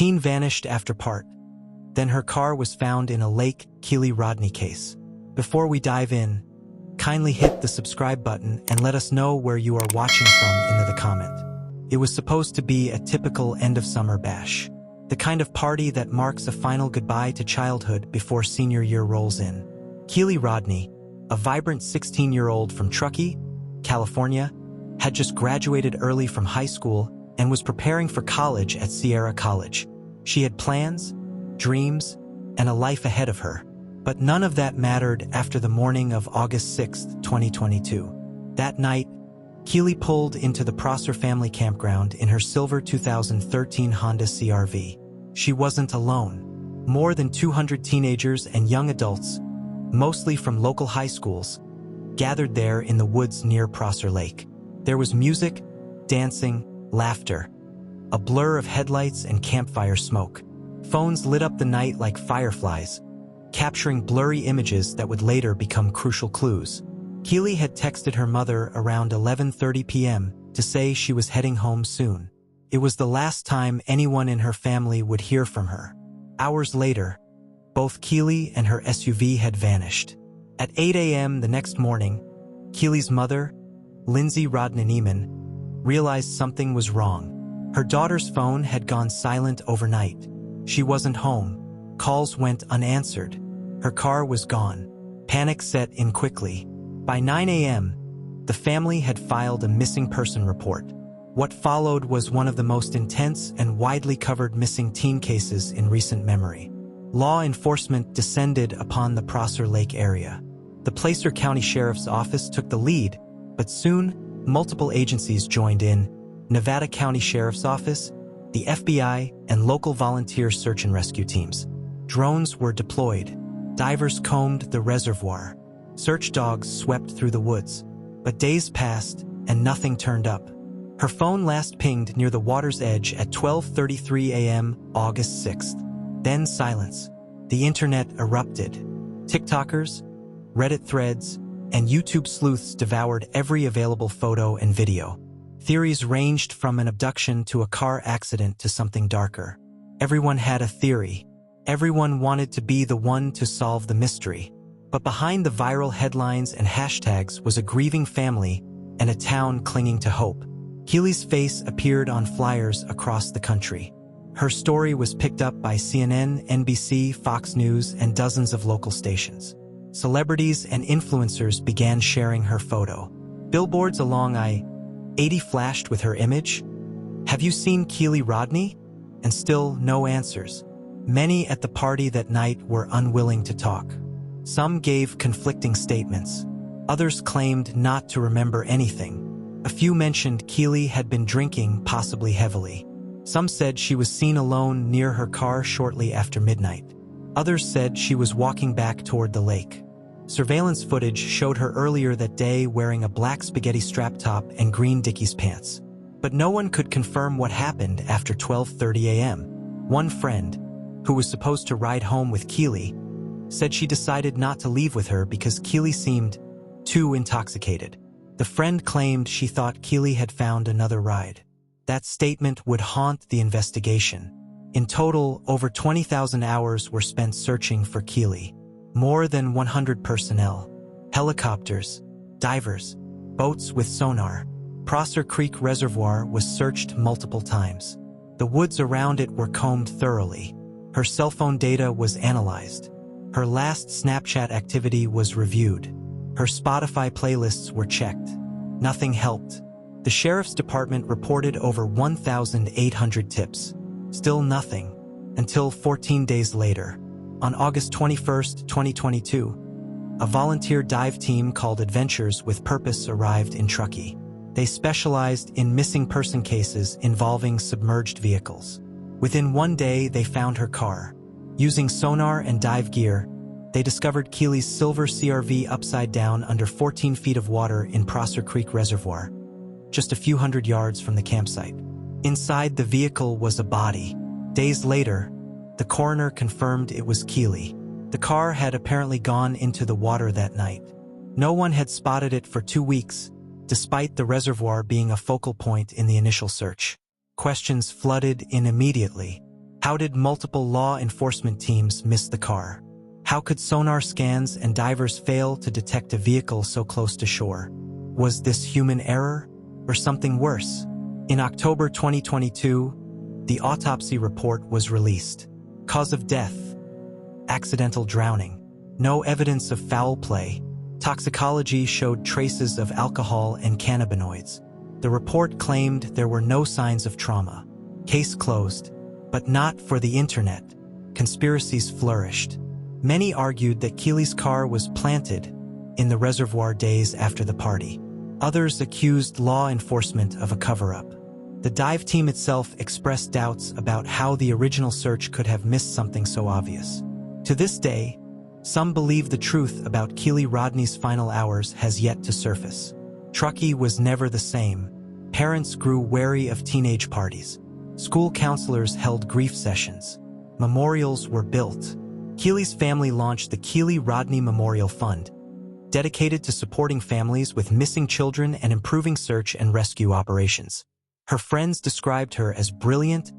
Teen vanished after part. Then her car was found in a Lake Kiely Rodni case. Before we dive in, kindly hit the subscribe button and let us know where you are watching from in the comment. It was supposed to be a typical end-of-summer bash. The kind of party that marks a final goodbye to childhood before senior year rolls in. Kiely Rodni, a vibrant 16-year-old from Truckee, California, had just graduated early from high school and was preparing for college at Sierra College. She had plans, dreams, and a life ahead of her. But none of that mattered after the morning of August 6, 2022. That night, Kiely pulled into the Prosser family campground in her silver 2013 Honda CR-V. She wasn't alone. More than 200 teenagers and young adults, mostly from local high schools, gathered there in the woods near Prosser Lake. There was music, dancing, laughter, a blur of headlights and campfire smoke. Phones lit up the night like fireflies, capturing blurry images that would later become crucial clues. Kiely had texted her mother around 11:30 p.m. to say she was heading home soon. It was the last time anyone in her family would hear from her. Hours later, both Kiely and her SUV had vanished. At 8 a.m. the next morning, Kiely's mother, Lindsay Rodni, realized something was wrong. Her daughter's phone had gone silent overnight. She wasn't home. Calls went unanswered. Her car was gone. Panic set in quickly. By 9 a.m., the family had filed a missing person report. What followed was one of the most intense and widely covered missing teen cases in recent memory. Law enforcement descended upon the Prosser Lake area. The Placer County Sheriff's Office took the lead, but soon, multiple agencies joined in: Nevada County Sheriff's Office, the FBI, and local volunteer search and rescue teams. Drones were deployed. Divers combed the reservoir. Search dogs swept through the woods. But days passed, and nothing turned up. Her phone last pinged near the water's edge at 12:33 a.m. August 6th. Then silence. The internet erupted. TikTokers, Reddit threads, and YouTube sleuths devoured every available photo and video. Theories ranged from an abduction to a car accident to something darker. Everyone had a theory. Everyone wanted to be the one to solve the mystery. But behind the viral headlines and hashtags was a grieving family and a town clinging to hope. Kiely's face appeared on flyers across the country. Her story was picked up by CNN, NBC, Fox News, and dozens of local stations. Celebrities and influencers began sharing her photo. Billboards along I-80 flashed with her image. "Have you seen Kiely Rodni?" And still no answers. Many at the party that night were unwilling to talk. Some gave conflicting statements. Others claimed not to remember anything. A few mentioned Kiely had been drinking, possibly heavily. Some said she was seen alone near her car shortly after midnight. Others said she was walking back toward the lake. Surveillance footage showed her earlier that day wearing a black spaghetti strap top and green Dickies pants. But no one could confirm what happened after 12:30 a.m. One friend, who was supposed to ride home with Kiely, said she decided not to leave with her because Kiely seemed too intoxicated. The friend claimed she thought Kiely had found another ride. That statement would haunt the investigation. In total, over 20,000 hours were spent searching for Kiely. More than 100 personnel, helicopters, divers, boats with sonar. Prosser Creek Reservoir was searched multiple times. The woods around it were combed thoroughly. Her cell phone data was analyzed. Her last Snapchat activity was reviewed. Her Spotify playlists were checked. Nothing helped. The Sheriff's Department reported over 1,800 tips. Still nothing, until 14 days later. On August 21, 2022, a volunteer dive team called Adventures with Purpose arrived in Truckee. They specialized in missing person cases involving submerged vehicles. Within one day, they found her car. Using sonar and dive gear, they discovered Kiely's silver CR-V upside down under 14 feet of water in Prosser Creek Reservoir, just a few hundred yards from the campsite. Inside the vehicle was a body. Days later, the coroner confirmed it was Kiely. The car had apparently gone into the water that night. No one had spotted it for 2 weeks, despite the reservoir being a focal point in the initial search. Questions flooded in immediately. How did multiple law enforcement teams miss the car? How could sonar scans and divers fail to detect a vehicle so close to shore? Was this human error or something worse? In October 2022, the autopsy report was released. Cause of death: accidental drowning. No evidence of foul play. Toxicology showed traces of alcohol and cannabinoids. The report claimed there were no signs of trauma. Case closed. But not for the internet. Conspiracies flourished. Many argued that Kiely's car was planted in the reservoir days after the party. Others accused law enforcement of a cover-up. The dive team itself expressed doubts about how the original search could have missed something so obvious. To this day, some believe the truth about Kiely Rodni's final hours has yet to surface. Truckee was never the same. Parents grew wary of teenage parties. School counselors held grief sessions. Memorials were built. Kiely's family launched the Kiely Rodni Memorial Fund, dedicated to supporting families with missing children and improving search and rescue operations. Her friends described her as brilliant,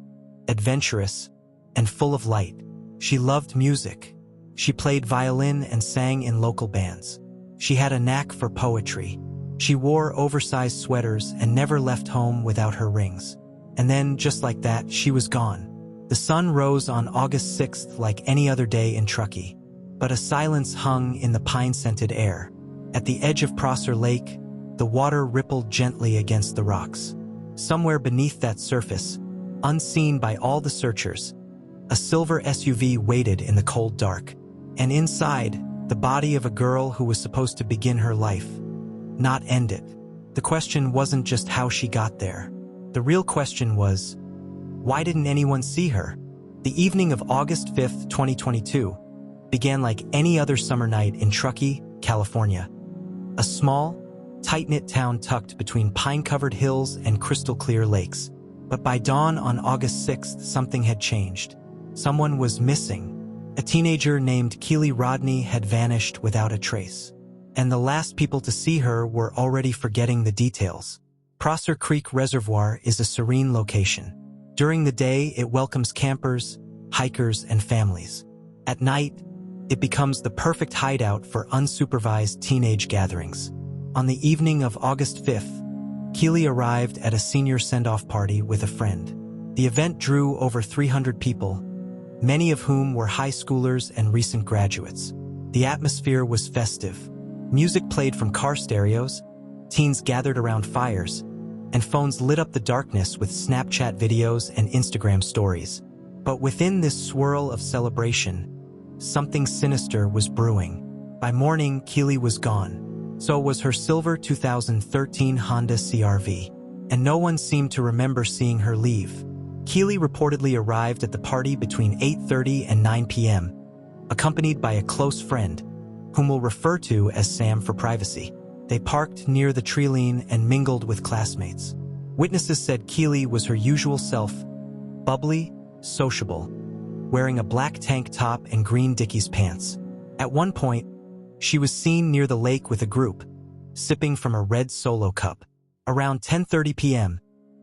adventurous, and full of light. She loved music. She played violin and sang in local bands. She had a knack for poetry. She wore oversized sweaters and never left home without her rings. And then, just like that, she was gone. The sun rose on August 6th like any other day in Truckee, but a silence hung in the pine-scented air. At the edge of Prosser Lake, the water rippled gently against the rocks. Somewhere beneath that surface, unseen by all the searchers, a silver SUV waited in the cold dark. And inside, the body of a girl who was supposed to begin her life, not end it. The question wasn't just how she got there. The real question was, why didn't anyone see her? The evening of August 5th, 2022, began like any other summer night in Truckee, California. A small, tight-knit town tucked between pine-covered hills and crystal-clear lakes. But by dawn on August 6th, something had changed. Someone was missing. A teenager named Kiely Rodni had vanished without a trace. And the last people to see her were already forgetting the details. Prosser Creek Reservoir is a serene location. During the day, it welcomes campers, hikers, and families. At night, it becomes the perfect hideout for unsupervised teenage gatherings. On the evening of August 5th, Kiely arrived at a senior send-off party with a friend. The event drew over 300 people, many of whom were high schoolers and recent graduates. The atmosphere was festive. Music played from car stereos, teens gathered around fires, and phones lit up the darkness with Snapchat videos and Instagram stories. But within this swirl of celebration, something sinister was brewing. By morning, Kiely was gone. So was her silver 2013 Honda CR-V. And no one seemed to remember seeing her leave. Kiely reportedly arrived at the party between 8:30 and 9 p.m., accompanied by a close friend, whom we'll refer to as Sam for privacy. They parked near the Treeline and mingled with classmates. Witnesses said Kiely was her usual self, bubbly, sociable, wearing a black tank top and green Dickies pants. At one point, she was seen near the lake with a group, sipping from a red Solo cup. Around 10:30 p.m.,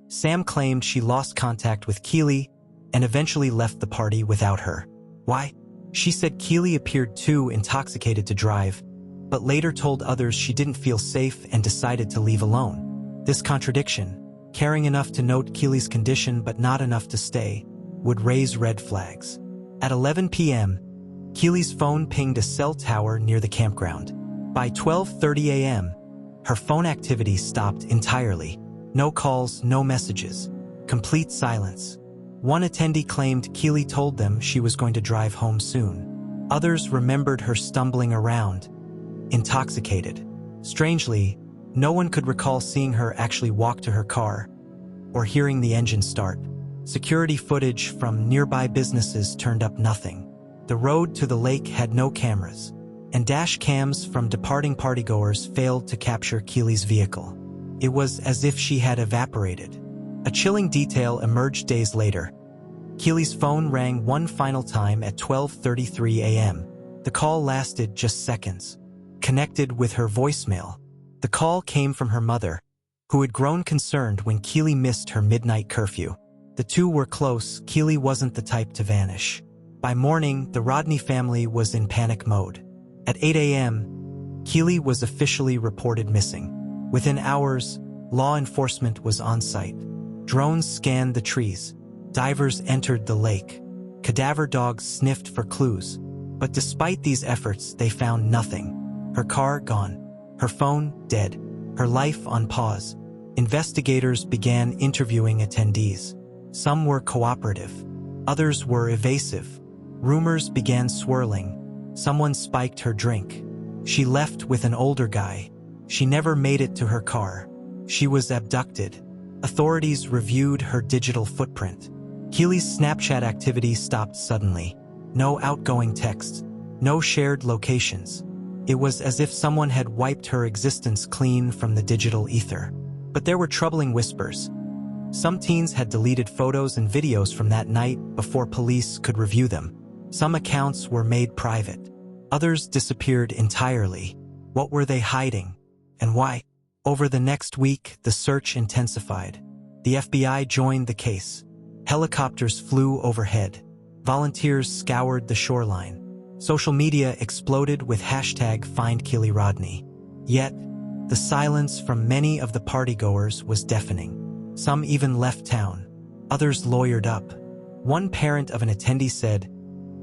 Sam claimed she lost contact with Kiely and eventually left the party without her. Why? She said Kiely appeared too intoxicated to drive, but later told others she didn't feel safe and decided to leave alone. This contradiction, caring enough to note Kiely's condition but not enough to stay, would raise red flags. At 11 p.m., Kiely's phone pinged a cell tower near the campground. By 12:30 a.m., her phone activity stopped entirely. No calls, no messages. Complete silence. One attendee claimed Kiely told them she was going to drive home soon. Others remembered her stumbling around, intoxicated. Strangely, no one could recall seeing her actually walk to her car or hearing the engine start. Security footage from nearby businesses turned up nothing. The road to the lake had no cameras, and dash cams from departing partygoers failed to capture Kiely's vehicle. It was as if she had evaporated. A chilling detail emerged days later. Kiely's phone rang one final time at 12:33 a.m. The call lasted just seconds. Connected with her voicemail. The call came from her mother, who had grown concerned when Kiely missed her midnight curfew. The two were close. Kiely wasn't the type to vanish. By morning, the Rodni family was in panic mode. At 8 a.m., Kiely was officially reported missing. Within hours, law enforcement was on site. Drones scanned the trees. Divers entered the lake. Cadaver dogs sniffed for clues. But despite these efforts, they found nothing. Her car gone. Her phone dead. Her life on pause. Investigators began interviewing attendees. Some were cooperative. Others were evasive. Rumors began swirling. Someone spiked her drink. She left with an older guy. She never made it to her car. She was abducted. Authorities reviewed her digital footprint. Kiely's Snapchat activity stopped suddenly. No outgoing texts. No shared locations. It was as if someone had wiped her existence clean from the digital ether. But there were troubling whispers. Some teens had deleted photos and videos from that night before police could review them. Some accounts were made private. Others disappeared entirely. What were they hiding? And why? Over the next week, the search intensified. The FBI joined the case. Helicopters flew overhead. Volunteers scoured the shoreline. Social media exploded with hashtag #FindKielyRodni. Yet, the silence from many of the partygoers was deafening. Some even left town. Others lawyered up. One parent of an attendee said,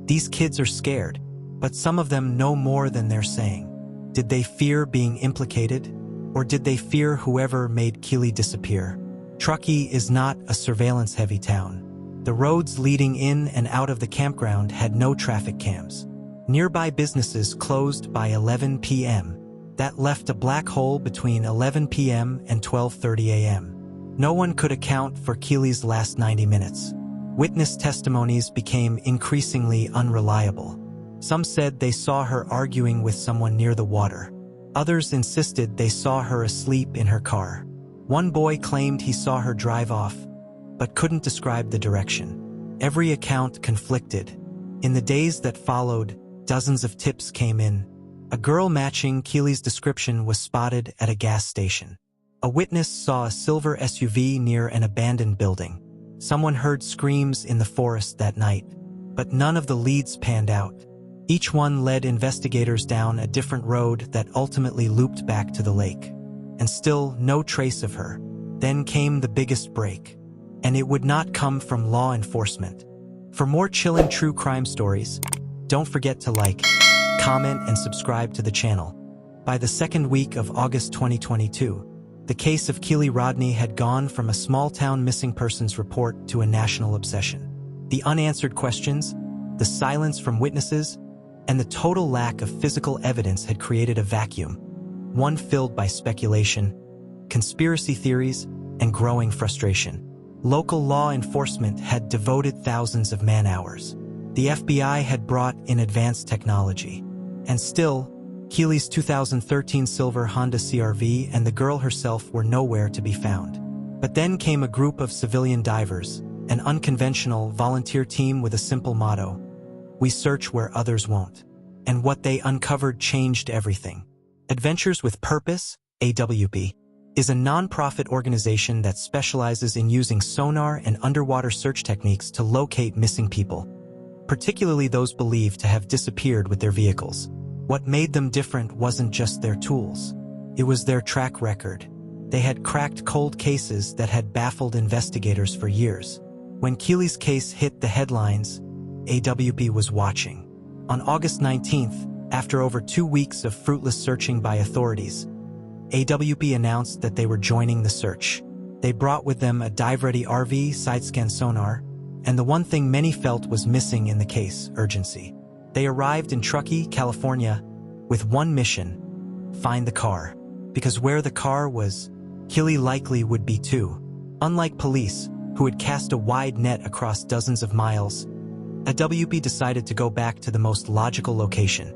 "These kids are scared, but some of them know more than they're saying." Did they fear being implicated? Or did they fear whoever made Kiely disappear? Truckee is not a surveillance-heavy town. The roads leading in and out of the campground had no traffic cams. Nearby businesses closed by 11 p.m. That left a black hole between 11 p.m. and 12:30 a.m. No one could account for Kiely's last 90 minutes. Witness testimonies became increasingly unreliable. Some said they saw her arguing with someone near the water. Others insisted they saw her asleep in her car. One boy claimed he saw her drive off, but couldn't describe the direction. Every account conflicted. In the days that followed, dozens of tips came in. A girl matching Kiely's description was spotted at a gas station. A witness saw a silver SUV near an abandoned building. Someone heard screams in the forest that night, but none of the leads panned out. Each one led investigators down a different road that ultimately looped back to the lake. And still no trace of her. Then came the biggest break. And it would not come from law enforcement. For more chilling true crime stories, don't forget to like, comment, and subscribe to the channel. By the second week of August 2022, the case of Kiely Rodni had gone from a small-town missing persons report to a national obsession. The unanswered questions, the silence from witnesses, and the total lack of physical evidence had created a vacuum, one filled by speculation, conspiracy theories, and growing frustration. Local law enforcement had devoted thousands of man-hours. The FBI had brought in advanced technology. And still, Kiely's 2013 silver Honda CR-V and the girl herself were nowhere to be found. But then came a group of civilian divers, an unconventional volunteer team with a simple motto: we search where others won't. And what they uncovered changed everything. Adventures with Purpose, AWP, is a non-profit organization that specializes in using sonar and underwater search techniques to locate missing people, particularly those believed to have disappeared with their vehicles. What made them different wasn't just their tools. It was their track record. They had cracked cold cases that had baffled investigators for years. When Kiely's case hit the headlines, AWP was watching. On August 19th, after over 2 weeks of fruitless searching by authorities, AWP announced that they were joining the search. They brought with them a dive-ready RV, side-scan sonar, and the one thing many felt was missing in the case: urgency. They arrived in Truckee, California, with one mission: find the car. Because where the car was, Kiely likely would be too. Unlike police, who had cast a wide net across dozens of miles, AWP decided to go back to the most logical location: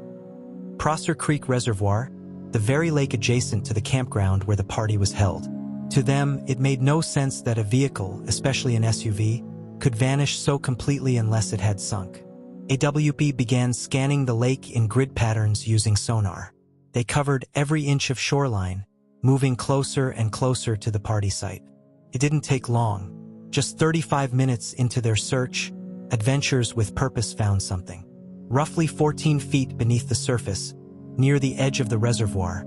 Prosser Creek Reservoir, the very lake adjacent to the campground where the party was held. To them, it made no sense that a vehicle, especially an SUV, could vanish so completely unless it had sunk. AWP began scanning the lake in grid patterns using sonar. They covered every inch of shoreline, moving closer and closer to the party site. It didn't take long. Just 35 minutes into their search, Adventures with Purpose found something. Roughly 14 feet beneath the surface, near the edge of the reservoir,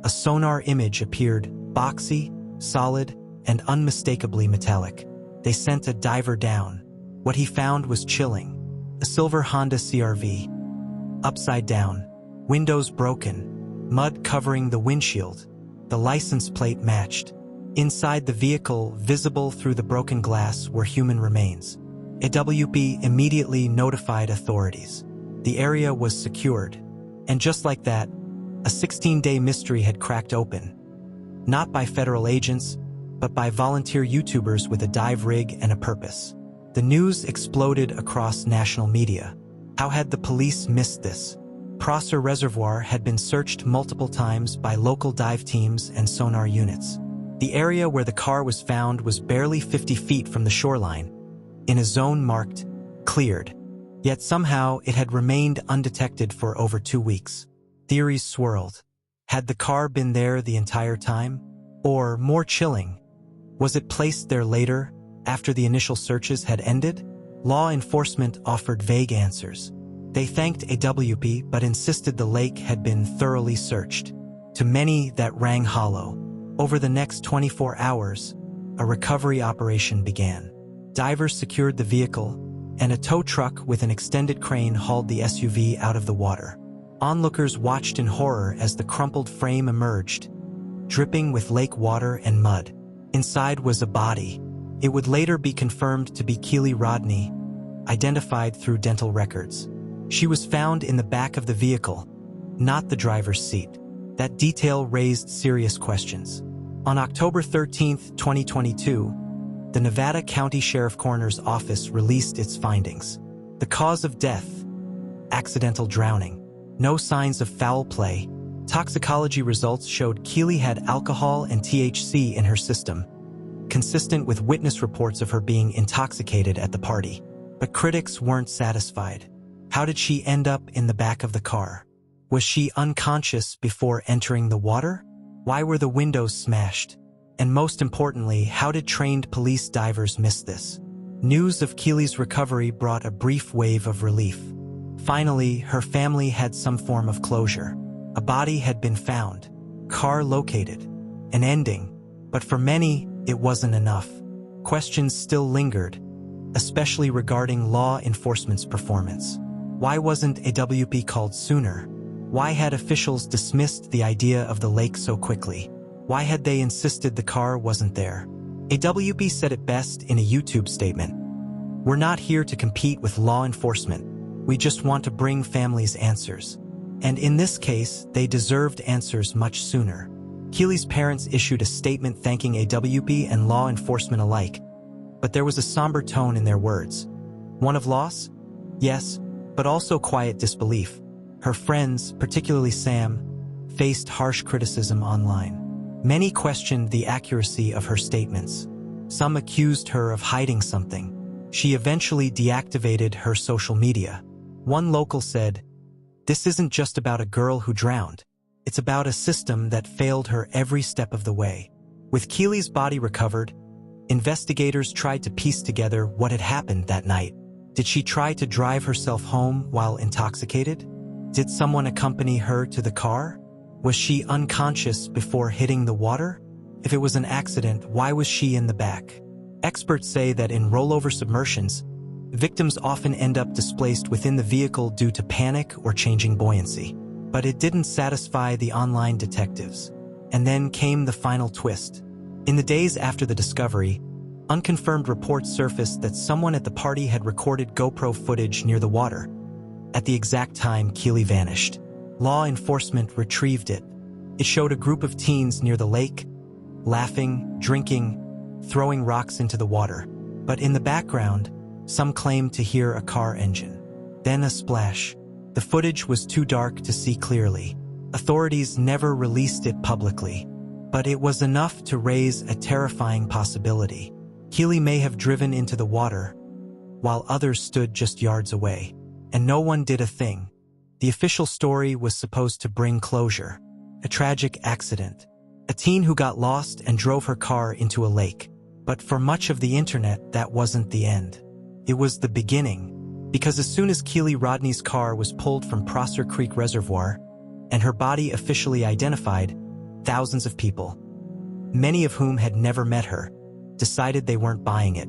a sonar image appeared, boxy, solid, and unmistakably metallic. They sent a diver down. What he found was chilling. A silver Honda CR-V. Upside down, windows broken, mud covering the windshield. The license plate matched. Inside the vehicle, visible through the broken glass, were human remains. AWP immediately notified authorities. The area was secured. And just like that, a 16-day mystery had cracked open. Not by federal agents, but by volunteer YouTubers with a dive rig and a purpose. The news exploded across national media. How had the police missed this? Prosser Reservoir had been searched multiple times by local dive teams and sonar units. The area where the car was found was barely 50 feet from the shoreline, in a zone marked cleared. Yet somehow it had remained undetected for over 2 weeks. Theories swirled. Had the car been there the entire time? Or, more chilling, was it placed there later, after the initial searches had ended? Law enforcement offered vague answers. They thanked AWP but insisted the lake had been thoroughly searched. To many, that rang hollow. Over the next 24 hours, a recovery operation began. Divers secured the vehicle, and a tow truck with an extended crane hauled the SUV out of the water. Onlookers watched in horror as the crumpled frame emerged, dripping with lake water and mud. Inside was a body. It would later be confirmed to be Kiely Rodni, identified through dental records. She was found in the back of the vehicle, not the driver's seat. That detail raised serious questions. On October 13, 2022, the Nevada County Sheriff Coroner's Office released its findings. The cause of death: accidental drowning. No signs of foul play. Toxicology results showed Kiely had alcohol and THC in her system, consistent with witness reports of her being intoxicated at the party. But critics weren't satisfied. How did she end up in the back of the car? Was she unconscious before entering the water? Why were the windows smashed? And most importantly, how did trained police divers miss this? News of Kiely's recovery brought a brief wave of relief. Finally, her family had some form of closure. A body had been found, car located, an ending. But for many, it wasn't enough. Questions still lingered, especially regarding law enforcement's performance. Why wasn't AWP called sooner? Why had officials dismissed the idea of the lake so quickly? Why had they insisted the car wasn't there? AWP said it best in a YouTube statement. "We're not here to compete with law enforcement. We just want to bring families answers." And in this case, they deserved answers much sooner. Kiely's parents issued a statement thanking AWP and law enforcement alike. But there was a somber tone in their words. One of loss? Yes, but also quiet disbelief. Her friends, particularly Sam, faced harsh criticism online. Many questioned the accuracy of her statements. Some accused her of hiding something. She eventually deactivated her social media. One local said, "This isn't just about a girl who drowned. It's about a system that failed her every step of the way." With Kiely's body recovered, investigators tried to piece together what had happened that night. Did she try to drive herself home while intoxicated? Did someone accompany her to the car? Was she unconscious before hitting the water? If it was an accident, why was she in the back? Experts say that in rollover submersions, victims often end up displaced within the vehicle due to panic or changing buoyancy. But it didn't satisfy the online detectives. And then came the final twist. In the days after the discovery, unconfirmed reports surfaced that someone at the party had recorded GoPro footage near the water at the exact time Kiely vanished. Law enforcement retrieved it. It showed a group of teens near the lake, laughing, drinking, throwing rocks into the water. But in the background, some claimed to hear a car engine. Then a splash. The footage was too dark to see clearly. Authorities never released it publicly. But it was enough to raise a terrifying possibility. Kiely may have driven into the water, while others stood just yards away. And no one did a thing. The official story was supposed to bring closure. A tragic accident. A teen who got lost and drove her car into a lake. But for much of the internet, that wasn't the end. It was the beginning, because as soon as Kiely Rodni's car was pulled from Prosser Creek Reservoir and her body officially identified, thousands of people, many of whom had never met her, decided they weren't buying it.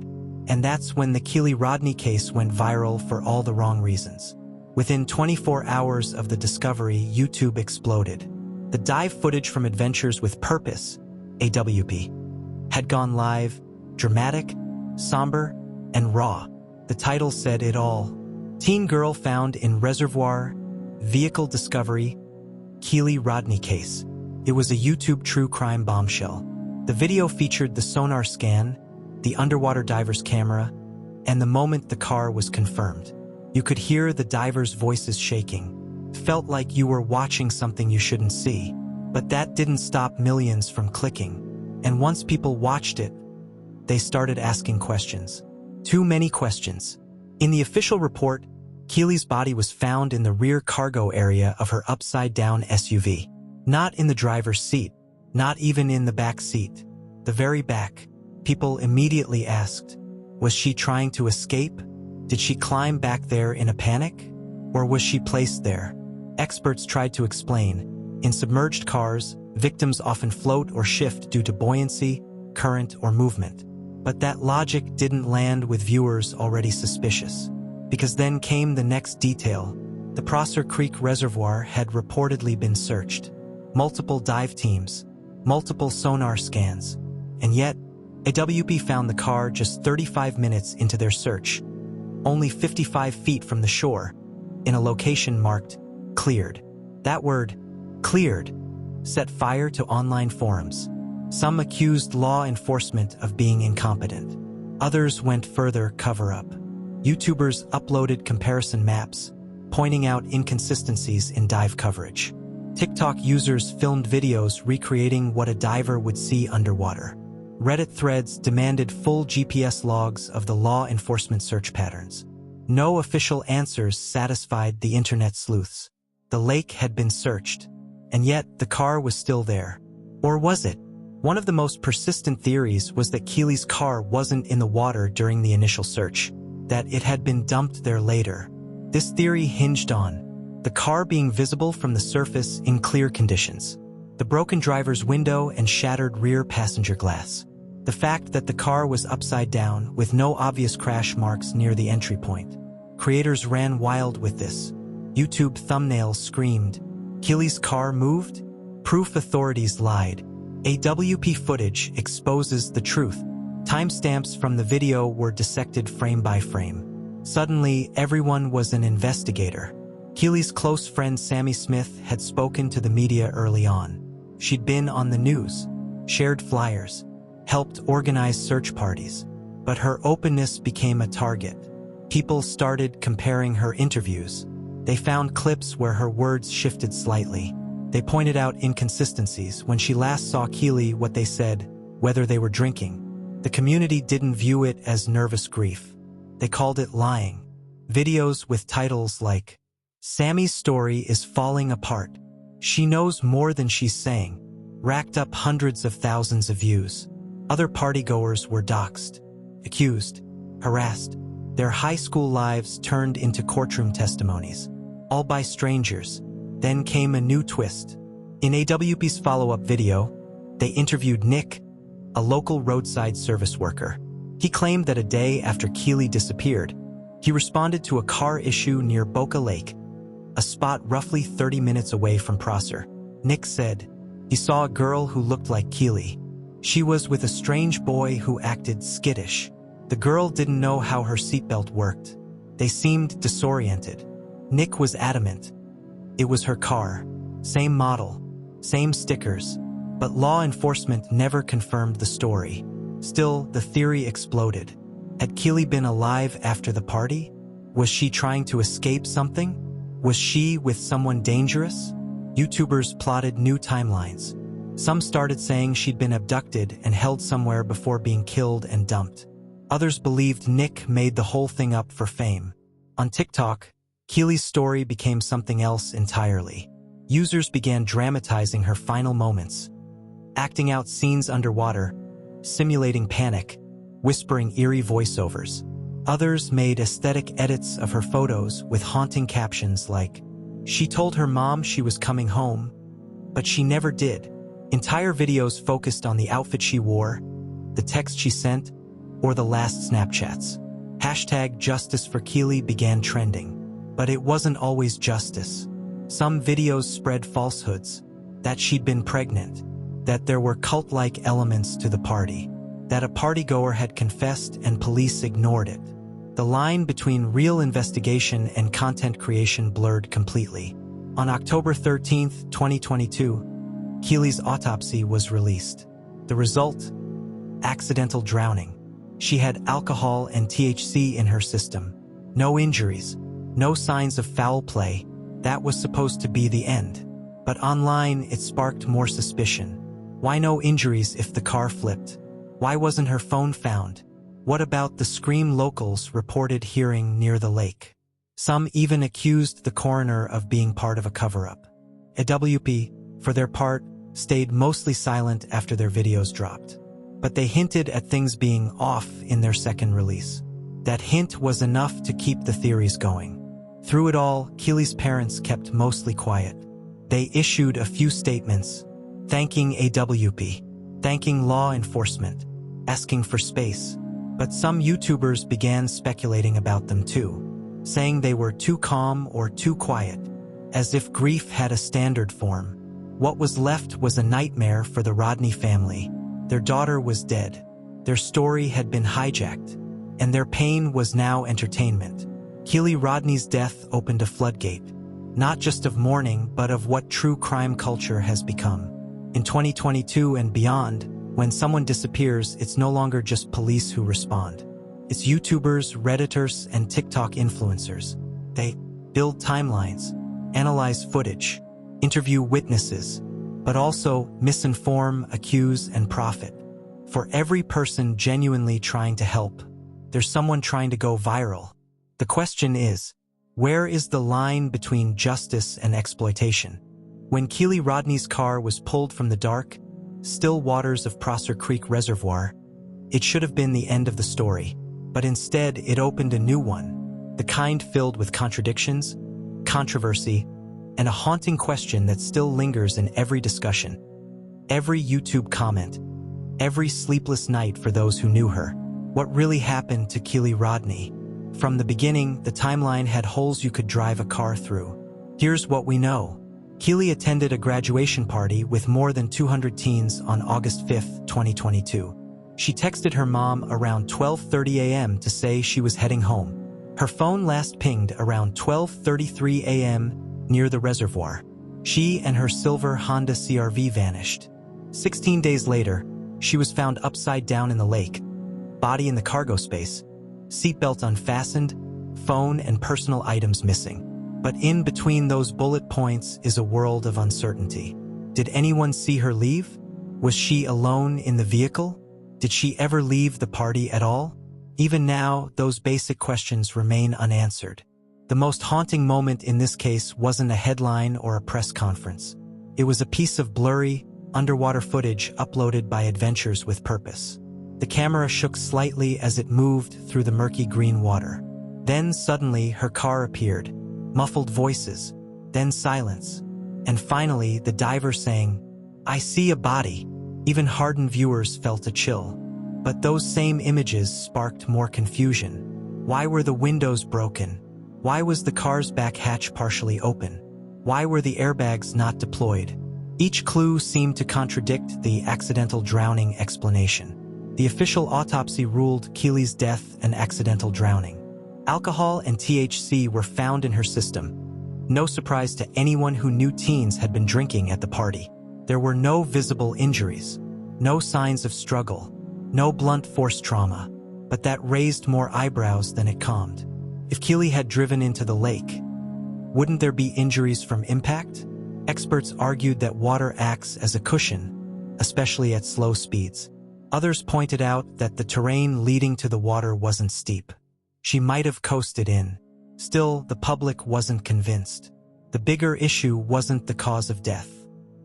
And that's when the Kiely Rodni case went viral for all the wrong reasons. Within 24 hours of the discovery, YouTube exploded. The dive footage from Adventures with Purpose, AWP, had gone live, dramatic, somber, and raw. The title said it all. Teen girl found in reservoir, vehicle discovery, Kiely Rodni case. It was a YouTube true crime bombshell. The video featured the sonar scan, the underwater diver's camera, and the moment the car was confirmed. You could hear the divers' voices shaking. Felt like you were watching something you shouldn't see. But that didn't stop millions from clicking. And once people watched it, they started asking questions. Too many questions. In the official report, Kiely's body was found in the rear cargo area of her upside-down SUV. Not in the driver's seat, not even in the back seat. The very back. People immediately asked, was she trying to escape? Did she climb back there in a panic? Or was she placed there? Experts tried to explain. In submerged cars, victims often float or shift due to buoyancy, current, or movement. But that logic didn't land with viewers already suspicious. Because then came the next detail. The Prosser Creek Reservoir had reportedly been searched. Multiple dive teams, multiple sonar scans. And yet, AWP found the car just 35 minutes into their search, only 55 feet from the shore, in a location marked cleared. That word, cleared, set fire to online forums. Some accused law enforcement of being incompetent. Others went further, cover-up. YouTubers uploaded comparison maps, pointing out inconsistencies in dive coverage. TikTok users filmed videos recreating what a diver would see underwater. Reddit threads demanded full GPS logs of the law enforcement search patterns. No official answers satisfied the internet sleuths. The lake had been searched, and yet the car was still there. Or was it? One of the most persistent theories was that Kiely's car wasn't in the water during the initial search, that it had been dumped there later. This theory hinged on the car being visible from the surface in clear conditions, the broken driver's window and shattered rear passenger glass, the fact that the car was upside down with no obvious crash marks near the entry point. Creators ran wild with this. YouTube thumbnails screamed, "Kiely's car moved? Proof authorities lied." AWP footage exposes the truth. Timestamps from the video were dissected frame by frame. Suddenly, everyone was an investigator. Kiely's close friend Sammy Smith had spoken to the media early on. She'd been on the news, shared flyers, helped organize search parties. But her openness became a target. People started comparing her interviews. They found clips where her words shifted slightly. They pointed out inconsistencies. When she last saw Kiely, what they said, whether they were drinking. The community didn't view it as nervous grief. They called it lying. Videos with titles like, "Sammy's story is falling apart. She knows more than she's saying," racked up hundreds of thousands of views. Other partygoers were doxxed, accused, harassed. Their high school lives turned into courtroom testimonies, all by strangers. Then came a new twist. In AWP's follow-up video, they interviewed Nick, a local roadside service worker. He claimed that a day after Kiely disappeared, he responded to a car issue near Boca Lake, a spot roughly 30 minutes away from Prosser. Nick said he saw a girl who looked like Kiely. She was with a strange boy who acted skittish. The girl didn't know how her seatbelt worked. They seemed disoriented. Nick was adamant. It was her car. Same model, same stickers. But law enforcement never confirmed the story. Still, the theory exploded. Had Kiely been alive after the party? Was she trying to escape something? Was she with someone dangerous? YouTubers plotted new timelines. Some started saying she'd been abducted and held somewhere before being killed and dumped. Others believed Nick made the whole thing up for fame. On TikTok, Kiely's story became something else entirely. Users began dramatizing her final moments, acting out scenes underwater, simulating panic, whispering eerie voiceovers. Others made aesthetic edits of her photos with haunting captions like, "She told her mom she was coming home, but she never did." Entire videos focused on the outfit she wore, the text she sent, or the last Snapchats. Hashtag Justice for Kiely began trending. But it wasn't always justice. Some videos spread falsehoods, that she'd been pregnant, that there were cult-like elements to the party, that a partygoer had confessed and police ignored it. The line between real investigation and content creation blurred completely. On October 13, 2022, Kiely's autopsy was released. The result? Accidental drowning. She had alcohol and THC in her system. No injuries, no signs of foul play. That was supposed to be the end. But online, it sparked more suspicion. Why no injuries if the car flipped? Why wasn't her phone found? What about the scream locals reported hearing near the lake? Some even accused the coroner of being part of a cover-up. AWP, for their part, stayed mostly silent after their videos dropped. But they hinted at things being off in their second release. That hint was enough to keep the theories going. Through it all, Kiely's parents kept mostly quiet. They issued a few statements, thanking AWP, thanking law enforcement, asking for space. But some YouTubers began speculating about them too, saying they were too calm or too quiet, as if grief had a standard form. What was left was a nightmare for the Rodni family. Their daughter was dead, their story had been hijacked, and their pain was now entertainment. Kiely Rodni's death opened a floodgate, not just of mourning, but of what true crime culture has become. In 2022 and beyond, when someone disappears, it's no longer just police who respond. It's YouTubers, Redditors, and TikTok influencers. They build timelines, analyze footage, interview witnesses, but also misinform, accuse, and profit. For every person genuinely trying to help, there's someone trying to go viral. The question is, where is the line between justice and exploitation? When Kiely Rodni's car was pulled from the dark, still waters of Prosser Creek Reservoir, it should have been the end of the story. But instead, it opened a new one, the kind filled with contradictions, controversy, and a haunting question that still lingers in every discussion. Every YouTube comment, every sleepless night for those who knew her. What really happened to Kiely Rodni? From the beginning, the timeline had holes you could drive a car through. Here's what we know. Kiely attended a graduation party with more than 200 teens on August 5, 2022. She texted her mom around 12:30 a.m. to say she was heading home. Her phone last pinged around 12:33 a.m. near the reservoir. She and her silver Honda CR-V vanished. 16 days later, she was found upside down in the lake, body in the cargo space, seatbelt unfastened, phone and personal items missing. But in between those bullet points is a world of uncertainty. Did anyone see her leave? Was she alone in the vehicle? Did she ever leave the party at all? Even now, those basic questions remain unanswered. The most haunting moment in this case wasn't a headline or a press conference. It was a piece of blurry, underwater footage uploaded by Adventures with Purpose. The camera shook slightly as it moved through the murky green water. Then suddenly her car appeared, muffled voices, then silence, and finally the diver saying, "I see a body." Even hardened viewers felt a chill. But those same images sparked more confusion. Why were the windows broken? Why was the car's back hatch partially open? Why were the airbags not deployed? Each clue seemed to contradict the accidental drowning explanation. The official autopsy ruled Kiely's death an accidental drowning. Alcohol and THC were found in her system. No surprise to anyone who knew teens had been drinking at the party. There were no visible injuries, no signs of struggle, no blunt force trauma, but that raised more eyebrows than it calmed. If Kiely had driven into the lake, wouldn't there be injuries from impact? Experts argued that water acts as a cushion, especially at slow speeds. Others pointed out that the terrain leading to the water wasn't steep. She might have coasted in. Still, the public wasn't convinced. The bigger issue wasn't the cause of death.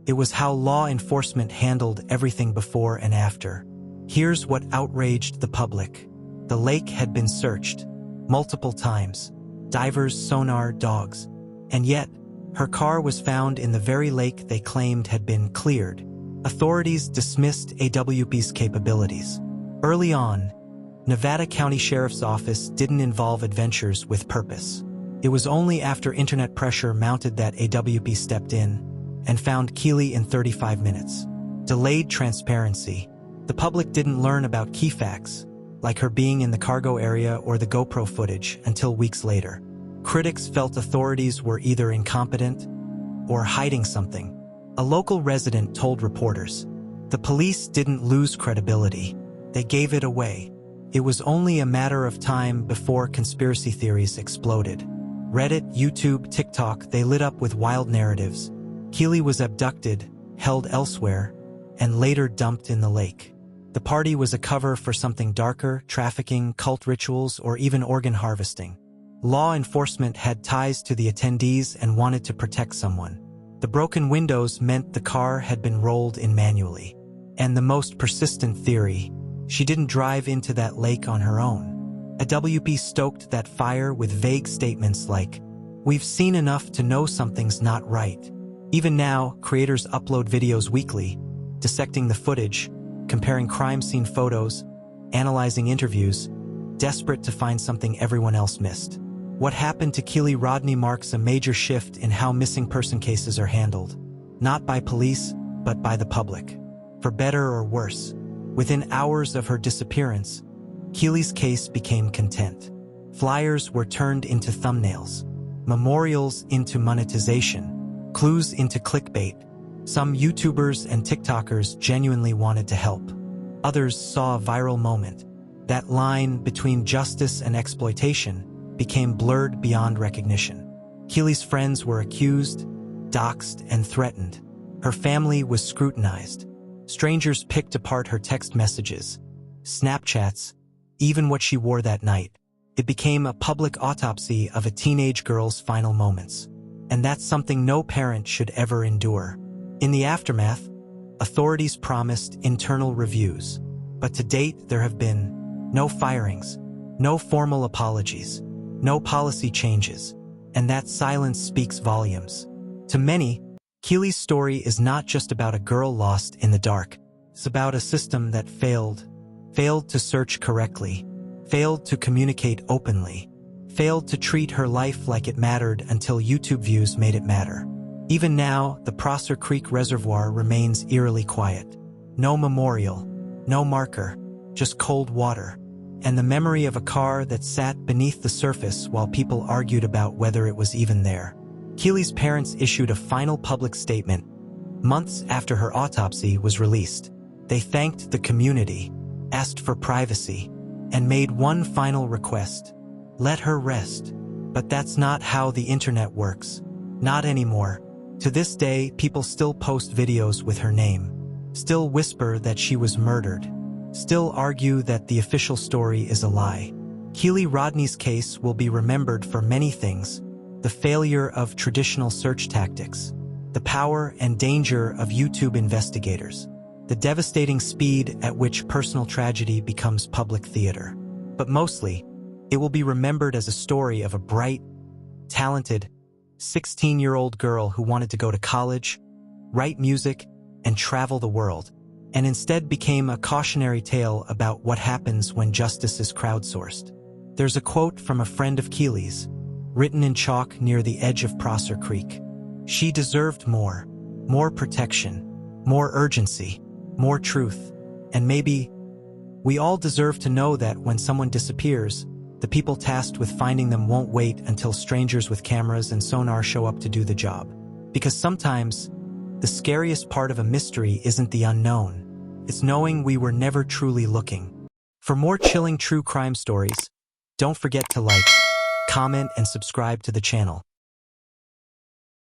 It was how law enforcement handled everything before and after. Here's what outraged the public. The lake had been searched multiple times. Divers, sonar, dogs. And yet, her car was found in the very lake they claimed had been cleared. Authorities dismissed AWP's capabilities. Early on, Nevada County Sheriff's Office didn't involve adventures with purpose. It was only after internet pressure mounted that AWP stepped in and found Kiely in 35 minutes. Delayed transparency. The public didn't learn about key facts, like her being in the cargo area or the GoPro footage, until weeks later. Critics felt authorities were either incompetent or hiding something. A local resident told reporters, "The police didn't lose credibility. They gave it away." It was only a matter of time before conspiracy theories exploded. Reddit, YouTube, TikTok, they lit up with wild narratives. Kiely was abducted, held elsewhere, and later dumped in the lake. The party was a cover for something darker: trafficking, cult rituals, or even organ harvesting. Law enforcement had ties to the attendees and wanted to protect someone. The broken windows meant the car had been rolled in manually. And the most persistent theory: she didn't drive into that lake on her own. AWP stoked that fire with vague statements like, "We've seen enough to know something's not right." Even now, creators upload videos weekly, dissecting the footage, comparing crime scene photos, analyzing interviews, desperate to find something everyone else missed. What happened to Kiely Rodni marks a major shift in how missing person cases are handled. Not by police, but by the public. For better or worse, within hours of her disappearance, Kiely's case became content. Flyers were turned into thumbnails, memorials into monetization, clues into clickbait. Some YouTubers and TikTokers genuinely wanted to help. Others saw a viral moment. That line between justice and exploitation became blurred beyond recognition. Kiely's friends were accused, doxxed, and threatened. Her family was scrutinized. Strangers picked apart her text messages, Snapchats, even what she wore that night. It became a public autopsy of a teenage girl's final moments. And that's something no parent should ever endure. In the aftermath, authorities promised internal reviews. But to date, there have been no firings, no formal apologies, no policy changes. And that silence speaks volumes. To many, Kiely's story is not just about a girl lost in the dark. It's about a system that failed to search correctly, failed to communicate openly, failed to treat her life like it mattered until YouTube views made it matter. Even now, the Prosser Creek Reservoir remains eerily quiet. No memorial, no marker, just cold water, and the memory of a car that sat beneath the surface while people argued about whether it was even there. Kiely's parents issued a final public statement months after her autopsy was released. They thanked the community, asked for privacy, and made one final request: let her rest. But that's not how the internet works. Not anymore. To this day, people still post videos with her name, still whisper that she was murdered, still argue that the official story is a lie. Kiely Rodni's case will be remembered for many things: the failure of traditional search tactics, the power and danger of YouTube investigators, the devastating speed at which personal tragedy becomes public theater. But mostly, it will be remembered as a story of a bright, talented, 16-year-old girl who wanted to go to college, write music, and travel the world, and instead became a cautionary tale about what happens when justice is crowdsourced. There's a quote from a friend of Kiely's, written in chalk near the edge of Prosser Creek. She deserved more protection, more urgency, more truth, and maybe we all deserve to know that when someone disappears, the people tasked with finding them won't wait until strangers with cameras and sonar show up to do the job. Because sometimes, the scariest part of a mystery isn't the unknown. It's knowing we were never truly looking. For more chilling true crime stories, don't forget to like, comment, and subscribe to the channel.